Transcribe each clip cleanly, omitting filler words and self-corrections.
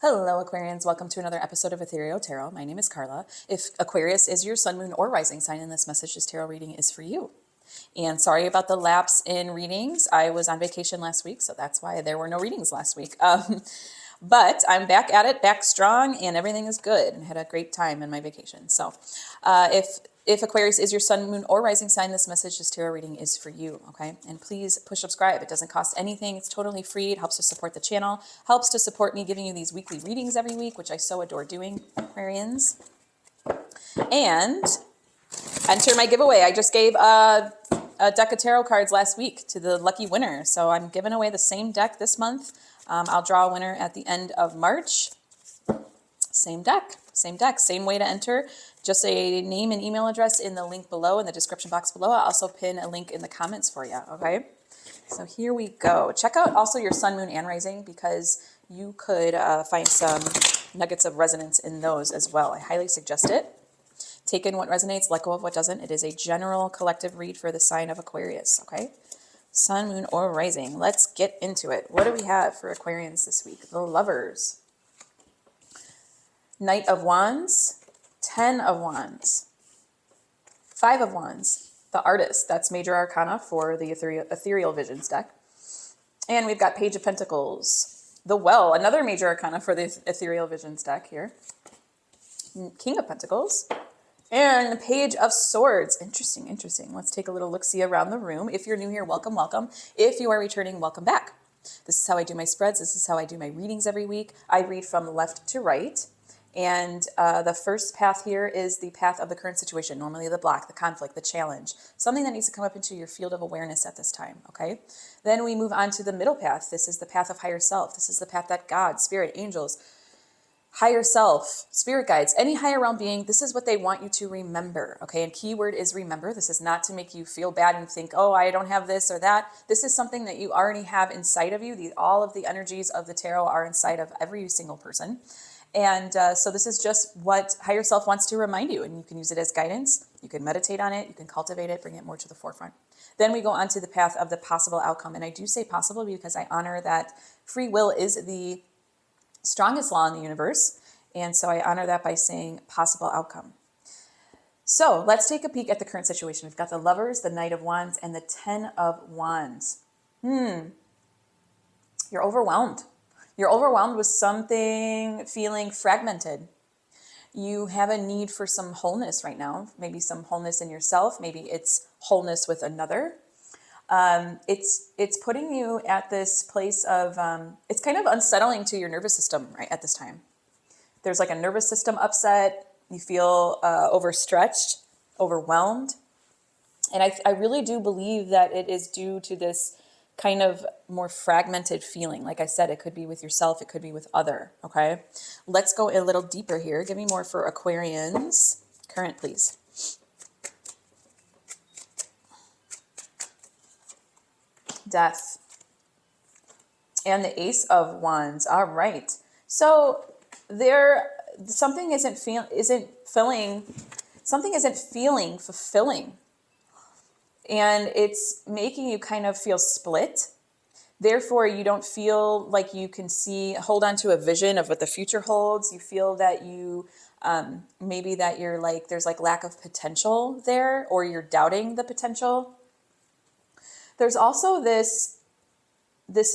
Hello, Aquarians. Welcome to another episode of Ethereal Tarot. My name is Carla. If Aquarius is your sun, moon, or rising sign, then this message, this tarot reading is for you. And sorry about the lapse in readings. I was on vacation last week, so that's why there were no readings last week. But I'm back at it, back strong, and everything is good. And had a great time in my vacation. So if Aquarius is your sun, moon, or rising sign, this message, this tarot reading is for you, okay? And please push subscribe. It doesn't cost anything. It's totally free. It helps to support the channel, helps to support me giving you these weekly readings every week, which I so adore doing, Aquarians. And enter my giveaway. I just gave a deck of tarot cards last week to the lucky winner. So I'm giving away the same deck this month. I'll draw a winner at the end of March. Same deck, same way to enter. Just a name and email address in the link below, in the description box below. I'll also pin a link in the comments for you, okay? So here we go. Check out also your sun, moon, and rising, because you could find some nuggets of resonance in those as well. I highly suggest it. Take in what resonates, let go of what doesn't. It is a general collective read for the sign of Aquarius, okay? Sun, moon, or rising. Let's get into it. What do we have for Aquarians this week? The Lovers. Knight of Wands, 10 of Wands, 5 of Wands, the Artist. That's major arcana for the Ethereal Visions deck. And we've got Page of Pentacles, the Well, another major arcana for the Ethereal Visions deck here. King of Pentacles, and the Page of Swords. Interesting, interesting. Let's take a little look-see around the room. If you're new here, welcome, welcome. If you are returning, welcome back. This is how I do my spreads. This is how I do my readings every week. I read from left to right. And the first path here is the path of the current situation, normally the block, the conflict, the challenge, something that needs to come up into your field of awareness at this time, okay? Then we move on to the middle path. This is the path of higher self. This is the path that God, spirit, angels, higher self, spirit guides, any higher realm being, this is what they want you to remember, okay? And keyword is remember. This is not to make you feel bad and think, oh, I don't have this or that. This is something that you already have inside of you. All of the energies of the tarot are inside of every single person. And so this is just what higher self wants to remind you, and you can use it as guidance. You can meditate on it. You can cultivate it, bring it more to the forefront. Then we go on to the path of the possible outcome. And I do say possible because I honor that free will is the strongest law in the universe. And so I honor that by saying possible outcome. So let's take a peek at the current situation. We've got the Lovers, the Knight of Wands, and the 10 of Wands. You're overwhelmed. You're overwhelmed with something feeling fragmented. You have a need for some wholeness right now. Maybe some wholeness in yourself. Maybe it's wholeness with another. It's putting you at this place of, it's kind of unsettling to your nervous system right at this time. There's like a nervous system upset. You feel overstretched, overwhelmed. And I really do believe that it is due to this kind of more fragmented feeling. Like I said, it could be with yourself, it could be with other, okay? Let's go a little deeper here. Give me more for Aquarians. Current, please. Death. And the Ace of Wands. All right. So something isn't feeling fulfilling. And it's making you kind of feel split. Therefore, you don't feel like you can hold on to a vision of what the future holds. You feel that maybe that you're like, there's like lack of potential there, or you're doubting the potential. There's also this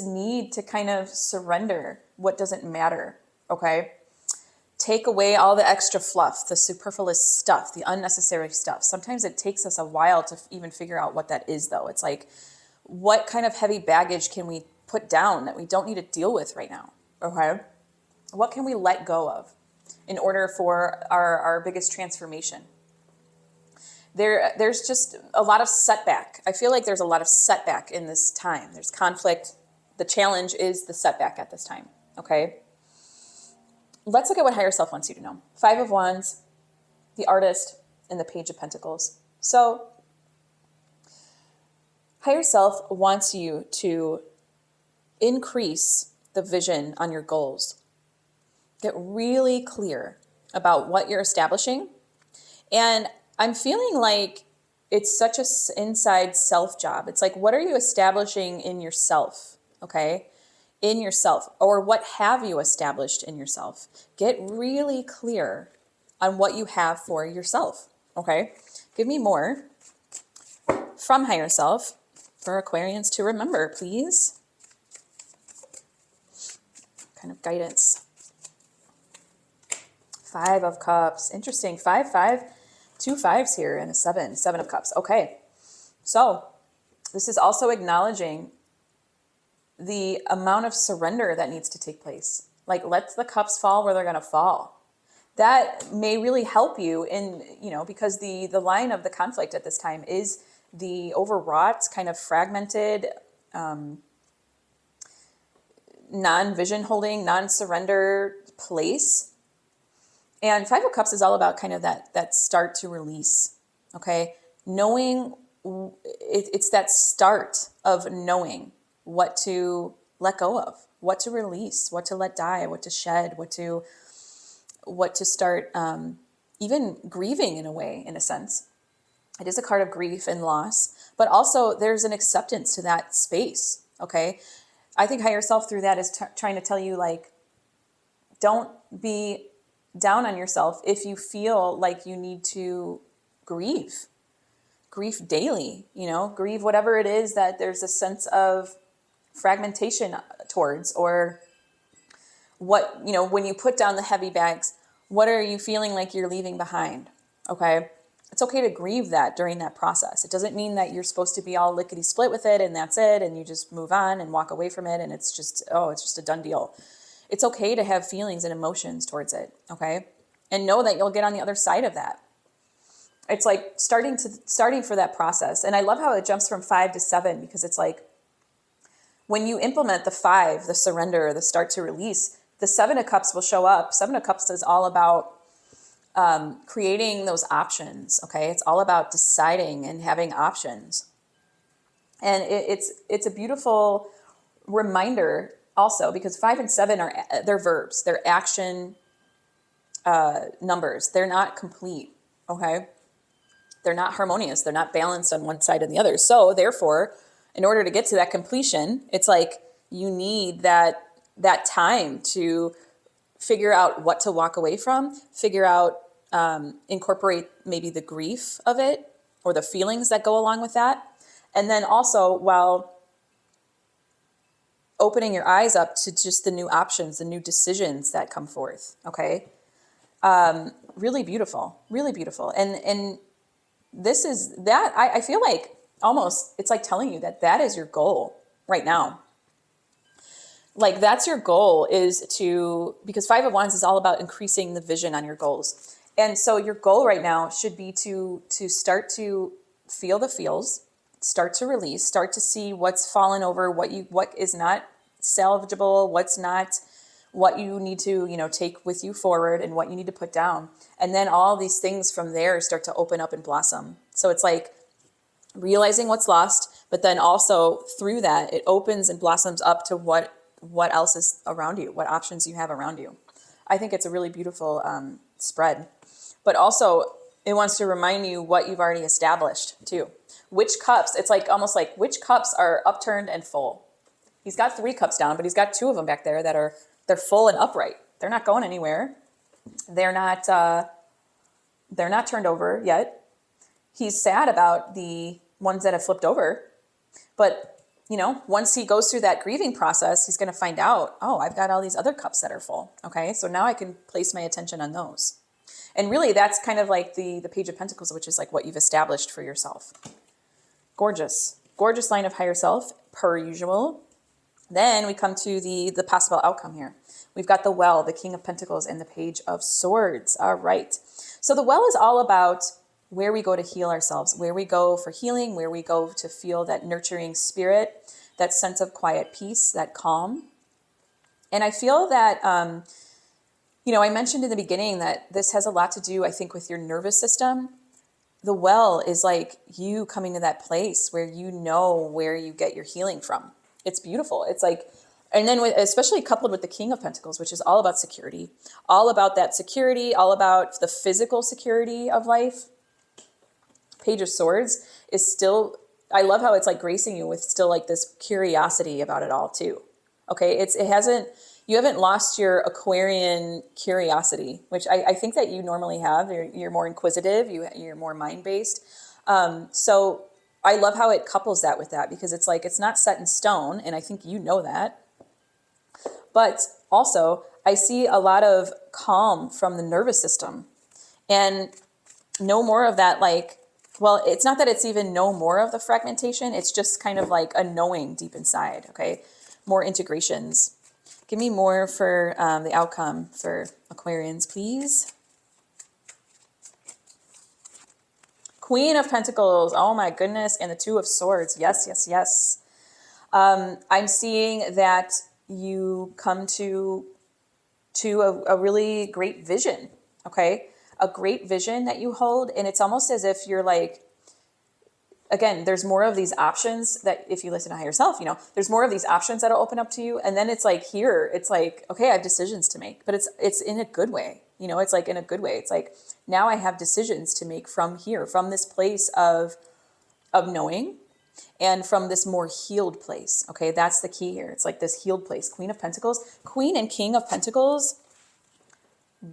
need to kind of surrender what doesn't matter, okay? Take away all the extra fluff, the superfluous stuff, the unnecessary stuff. Sometimes it takes us a while to even figure out what that is, though. It's like, what kind of heavy baggage can we put down that we don't need to deal with right now, okay? What can we let go of in order for our biggest transformation? There's just a lot of setback. I feel like there's a lot of setback in this time. There's conflict. The challenge is the setback at this time, okay? Let's look at what higher self wants you to know. 5 of Wands, the Artist, and the Page of Pentacles. So higher self wants you to increase the vision on your goals. Get really clear about what you're establishing. And I'm feeling like it's such a inside self job. It's like, what are you establishing in yourself? Okay. in yourself, or what have you established in yourself? Get really clear on what you have for yourself, okay? Give me more from higher self for Aquarians to remember, please. Kind of guidance. 5 of Cups. Interesting. 5, 5. 2 5s here and a 7. 7 of Cups. Okay. So this is also acknowledging the amount of surrender that needs to take place. Like, let the cups fall where they're going to fall. That may really help you in, because the line of the conflict at this time is the overwrought, kind of fragmented, non-vision holding, non-surrender place. And 5 of Cups is all about kind of that start to release, okay? Knowing, it's that start of knowing what to let go of, what to release, what to let die, what to shed, what to start even grieving in a way, in a sense. It is a card of grief and loss, but also there's an acceptance to that space, okay? I think higher self through that is trying to tell you, like, don't be down on yourself if you feel like you need to grieve daily, grieve whatever it is that there's a sense of fragmentation towards, or what, when you put down the heavy bags, what are you feeling like you're leaving behind? Okay. It's okay to grieve that during that process. It doesn't mean that you're supposed to be all lickety split with it and that's it, and you just move on and walk away from it and it's just a done deal. It's okay to have feelings and emotions towards it, okay? And know that you'll get on the other side of that. It's like starting for that process. And I love how it jumps from 5 to 7, because it's like when you implement the 5, the surrender, the start to release, the 7 of Cups will show up. 7 of Cups is all about creating those options, okay? It's all about deciding and having options. And it's a beautiful reminder also, because 5 and 7 they're verbs, they're action numbers. They're not complete, okay? They're not harmonious. They're not balanced on one side and the other. So therefore, in order to get to that completion, it's like you need that time to figure out what to walk away from, figure out, incorporate maybe the grief of it or the feelings that go along with that. And then also, while opening your eyes up to just the new options, the new decisions that come forth. Okay. Really beautiful, really beautiful. And this is that, I feel like almost, it's like telling you that is your goal right now. Like, that's your goal, is because 5 of Wands is all about increasing the vision on your goals. And so your goal right now should be to start to feel the feels, start to release, start to see what's fallen over, what is not salvageable, what's not, what you need to, take with you forward, and what you need to put down. And then all these things from there start to open up and blossom. So it's like realizing what's lost, but then also through that, it opens and blossoms up to what else is around you, what options you have around you. I think it's a really beautiful spread. But also, it wants to remind you what you've already established too. Which cups, it's like almost like which cups are upturned and full. He's got 3 cups down, but he's got 2 of them back there they're full and upright. They're not going anywhere. They're not turned over yet. He's sad about the ones that have flipped over, but once he goes through that grieving process, he's going to find out, oh, I've got all these other cups that are full. Okay. So now I can place my attention on those. And really that's kind of like the Page of Pentacles, which is like what you've established for yourself. Gorgeous, gorgeous line of higher self per usual. Then we come to the possible outcome here. We've got the Well, the King of Pentacles, and the Page of Swords. All right. So the Well is all about where we go to heal ourselves, where we go for healing, where we go to feel that nurturing spirit, that sense of quiet peace, that calm. And I feel that, I mentioned in the beginning that this has a lot to do, I think, with your nervous system. The Well is like you coming to that place where you know where you get your healing from. It's beautiful. It's like, and then especially coupled with the King of Pentacles, which is all about security, all about that security, all about the physical security of life. Page of Swords is still, I love how it's like gracing you with still like this curiosity about it all too. Okay, you haven't lost your Aquarian curiosity, which I think that you normally have. You're more inquisitive, you're more mind-based. So I love how it couples that with that, because it's like, it's not set in stone, and I think you know that. But also, I see a lot of calm from the nervous system, and no more of that, like, well, it's not that it's even no more of the fragmentation. It's just kind of like a knowing deep inside. Okay. More integrations. Give me more for the outcome for Aquarians, please. Queen of Pentacles. Oh my goodness. And the Two of Swords. Yes, yes, yes. I'm seeing that you come to a really great vision. Okay. A great vision that you hold. And it's almost as if you're like, again, there's more of these options that if you listen to higher self, you know, there's more of these options that'll open up to you. And then it's like here, it's like, okay, I have decisions to make, but it's in a good way. You know, it's like in a good way. It's like, now I have decisions to make from here, from this place of knowing, and from this more healed place. Okay. That's the key here. It's like this healed place. Queen of Pentacles, Queen and King of Pentacles.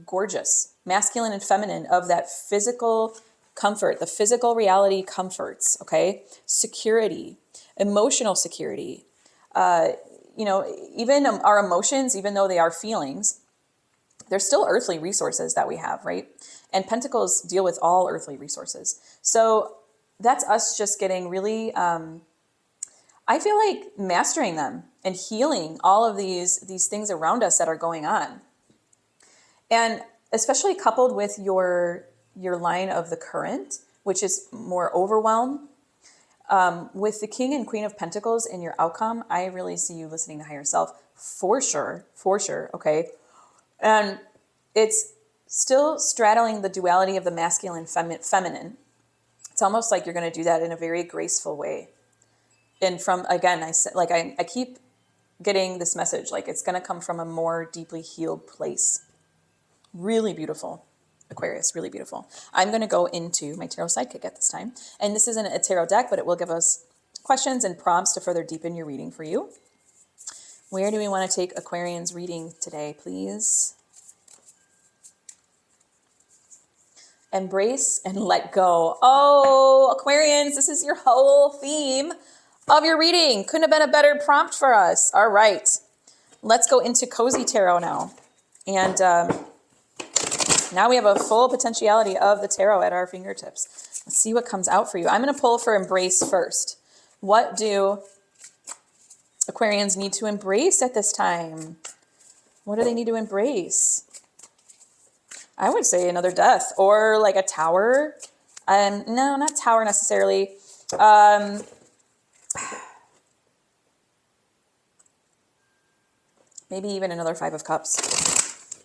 Gorgeous, masculine and feminine, of that physical comfort, the physical reality comforts. Okay. Security, emotional security. You know, even our emotions, even though they are feelings, they're still earthly resources that we have, right? And Pentacles deal with all earthly resources. So that's us just getting really, I feel like mastering them and healing all of these things around us that are going on. And especially coupled with your line of the current, which is more overwhelm. With the King and Queen of Pentacles in your outcome, I really see you listening to higher self for sure, okay? And it's still straddling the duality of the masculine, feminine. It's almost like you're going to do that in a very graceful way. And from, again, I said, like, I keep getting this message, like it's going to come from a more deeply healed place. Really beautiful, Aquarius, really beautiful. I'm going to go into my tarot sidekick at this time. And this isn't a tarot deck, but it will give us questions and prompts to further deepen your reading for you. Where do we want to take Aquarian's reading today, please? Embrace and let go. Oh, Aquarians, this is your whole theme of your reading. Couldn't have been a better prompt for us. All right, let's go into Cozy Tarot now. And now we have a full potentiality of the tarot at our fingertips. Let's see what comes out for you. I'm going to pull for embrace first. What do Aquarians need to embrace at this time? What do they need to embrace? I would say another death, or like a tower. No, not tower necessarily. Maybe even another Five of Cups.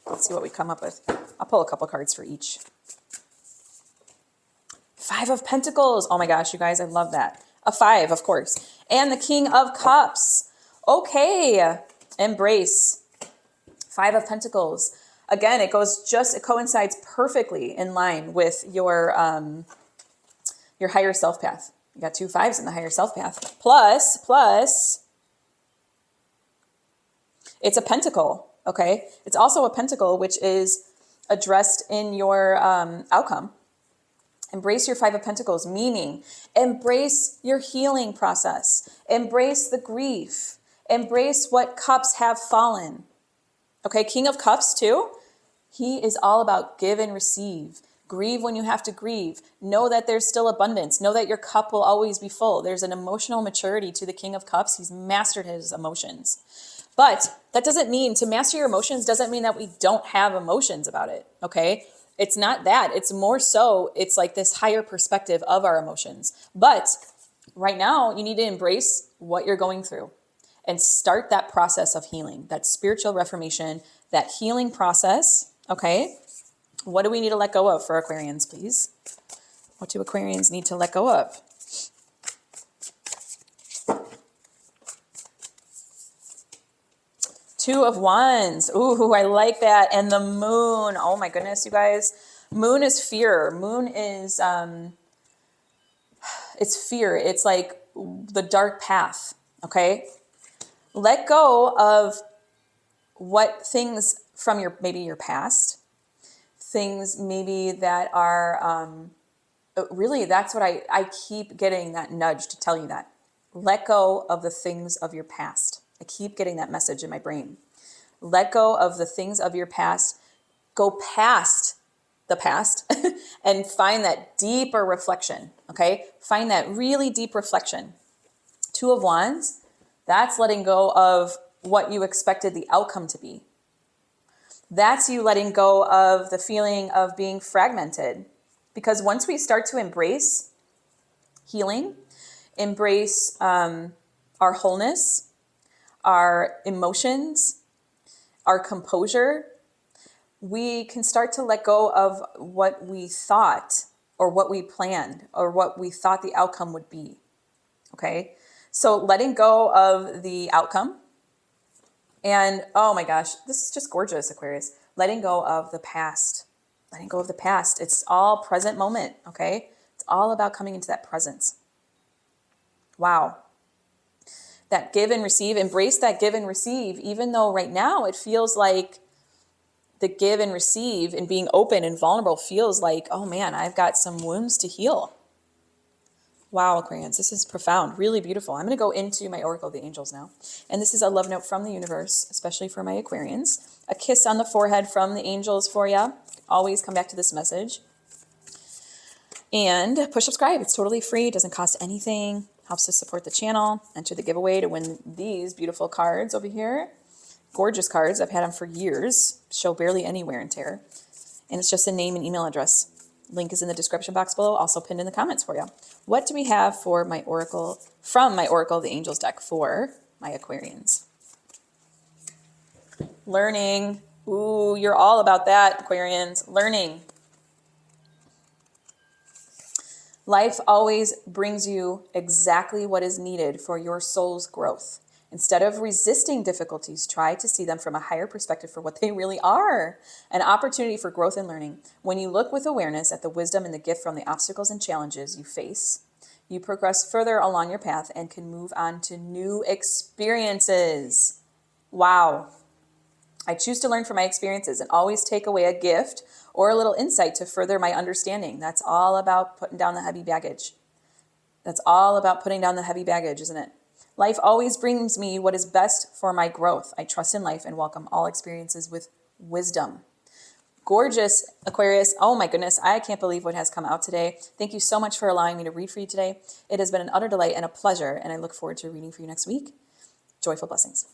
Let's see what we come up with. I'll pull a couple cards for each. Five of Pentacles. Oh my gosh, you guys, I love that. A five, of course. And the King of Cups. Okay, embrace. Five of Pentacles. Again, it coincides perfectly in line with your higher self path. You got two fives in the higher self path. Plus, it's a pentacle, okay? It's also a pentacle, which is addressed in your outcome. Embrace your Five of Pentacles, meaning embrace your healing process. Embrace the grief. Embrace what cups have fallen. Okay, King of Cups too. He is all about give and receive. Grieve when you have to grieve. Know that there's still abundance. Know that your cup will always be full. There's an emotional maturity to the King of Cups. He's mastered his emotions. But that doesn't mean, to master your emotions doesn't mean that we don't have emotions about it, okay? It's not that. It's more so, it's like this higher perspective of our emotions. But right now, you need to embrace what you're going through and start that process of healing, that spiritual reformation, that healing process, okay? What do we need to let go of for Aquarians, please? What do Aquarians need to let go of? Two of Wands. Ooh, I like that. And the Moon. Oh my goodness, you guys. Moon is fear. Moon is, it's fear. It's like the dark path, okay? Let go of what things from maybe your past, things maybe that are, really, that's what I keep getting that nudge to tell you that. Let go of the things of your past. I keep getting that message in my brain. Let go of the things of your past. Go past the past and find that deeper reflection, okay? Find that really deep reflection. Two of Wands, that's letting go of what you expected the outcome to be. That's you letting go of the feeling of being fragmented. Because once we start to embrace healing, embrace our wholeness, our emotions, our composure, we can start to let go of what we thought or what we planned or what we thought the outcome would be. Okay? So letting go of the outcome. And oh my gosh, this is just gorgeous, Aquarius. Letting go of the past. Letting go of the past. It's all present moment, okay? It's all about coming into that presence. Wow. That give and receive, embrace that give and receive, even though right now it feels like the give and receive and being open and vulnerable feels like, oh man, I've got some wounds to heal. Wow, Aquarians, this is profound, really beautiful. I'm going to go into my Oracle of the Angels now. And this is a love note from the universe, especially for my Aquarians. A kiss on the forehead from the angels for you. Always come back to this message. And push subscribe. It's totally free. It doesn't cost anything. Helps to support the channel. Enter the giveaway to win these beautiful cards over here. Gorgeous cards. I've had them for years. Show barely any wear and tear. And it's just a name and email address. Link is in the description box below, also pinned in the comments for you. What do we have for my Oracle, from my Oracle of the Angels deck for my Aquarians? Learning. Ooh, you're all about that, Aquarians. Learning. Life always brings you exactly what is needed for your soul's growth. Instead of resisting difficulties, try to see them from a higher perspective for what they really are. An opportunity for growth and learning. When you look with awareness at the wisdom and the gift from the obstacles and challenges you face, you progress further along your path and can move on to new experiences. Wow. I choose to learn from my experiences and always take away a gift or a little insight to further my understanding. That's all about putting down the heavy baggage. That's all about putting down the heavy baggage, isn't it? Life always brings me what is best for my growth. I trust in life and welcome all experiences with wisdom. Gorgeous, Aquarius. Oh my goodness, I can't believe what has come out today. Thank you so much for allowing me to read for you today. It has been an utter delight and a pleasure, and I look forward to reading for you next week. Joyful blessings.